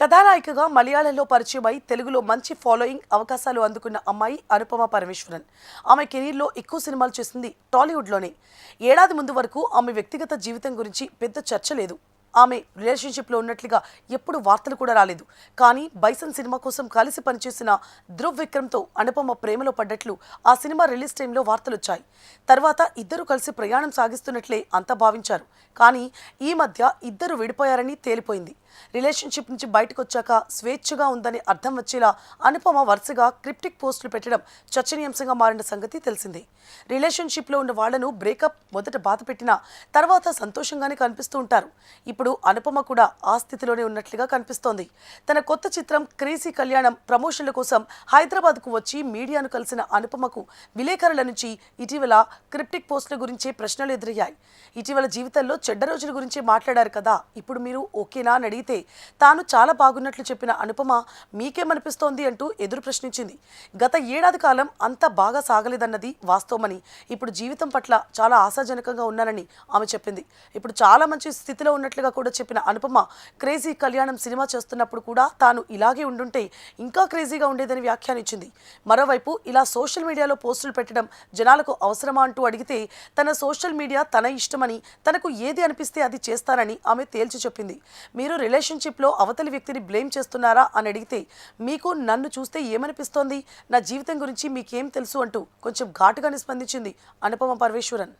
కథానాయికగా మలయాళంలో పరిచయమై తెలుగులో మంచి ఫాలోయింగ్ అవకాశాలు అందుకున్న అమ్మాయి అనుపమ పరమేశ్వరన్. ఆమె కెరీర్లో ఎక్కువ సినిమాలు చేసింది టాలీవుడ్లోనే. ఏడాది ముందు వరకు ఆమె వ్యక్తిగత జీవితం గురించి పెద్ద చర్చ లేదు. ఆమె రిలేషన్షిప్లో ఉన్నట్లుగా ఎప్పుడు వార్తలు కూడా రాలేదు. కానీ బైసన్ సినిమా కోసం కలిసి పనిచేసిన ధ్రువ్ విక్రమ్తో అనుపమ ప్రేమలో పడ్డట్లు ఆ సినిమా రిలీజ్ టైంలో వార్తలు వచ్చాయి. తర్వాత ఇద్దరు కలిసి ప్రయాణం సాగిస్తున్నట్లే అంతా భావించారు. కానీ ఈ మధ్య ఇద్దరు విడిపోయారని తేలిపోయింది. రిలేషన్షిప్ నుంచి బయటకు వచ్చాక స్వేచ్ఛగా ఉందని అర్థం వచ్చేలా అనుపమ వరుసగా క్రిప్టిక్ పోస్టులు పెట్టడం చర్చనీయాంశంగా మారిన సంగతి తెలిసిందే. రిలేషన్షిప్లో ఉన్న వాళ్లను బ్రేకప్ మొదట బాధ పెట్టినా తర్వాత సంతోషంగానే కనిపిస్తూ ఉంటారు. ఇప్పుడు అనుపమ కూడా ఆ స్థితిలోనే ఉన్నట్లుగా కనిపిస్తోంది. తన కొత్త చిత్రం క్రేజీ కళ్యాణం ప్రమోషన్ల కోసం హైదరాబాద్కు వచ్చి మీడియాను కలిసిన అనుపమకు విలేకరుల నుంచి ఇటీవల క్రిప్టిక్ పోస్టుల గురించే ప్రశ్నలు ఎదురయ్యాయి. ఇటీవల జీవితంలో చెడ్డ రోజుల గురించే మాట్లాడారు కదా, ఇప్పుడు మీరు ఓకేనా అని అడిగితే తాను చాలా బాగున్నట్లు చెప్పిన అనుపమ మీకేమనిపిస్తోంది అంటూ ఎదురు ప్రశ్నించింది. గత ఏడాది కాలం అంత బాగా సాగలేదన్నది వాస్తవమని, ఇప్పుడు జీవితం పట్ల చాలా ఆశాజనకంగా ఉన్నానని ఆమె చెప్పింది. ఇప్పుడు చాలా మంచి స్థితిలో ఉన్నట్లుగా కూడా చెప్పిన అనుపమ క్రేజీ కళ్యాణం సినిమా చేస్తున్నప్పుడు కూడా తాను ఇలాగే ఉండుంటే ఇంకా క్రేజీగా ఉండేదని వ్యాఖ్యానించింది. మరోవైపు ఇలా సోషల్ మీడియాలో పోస్టులు పెట్టడం జనాలకు అవసరమా అంటూ అడిగితే తన సోషల్ మీడియా తన ఇష్టమని, తనకు ఏది అనిపిస్తే అది చేస్తానని ఆమె తేల్చి చెప్పింది. మీరు రిలేషన్షిప్లో అవతలి వ్యక్తిని బ్లేమ్ చేస్తున్నారా అని అడిగితే మీకు నన్ను చూస్తే ఏమనిపిస్తోంది, నా జీవితం గురించి మీకేం తెలుసు అంటూ కొంచెం ఘాటుగానే స్పందించింది అనుపమ పరమేశ్వరన్.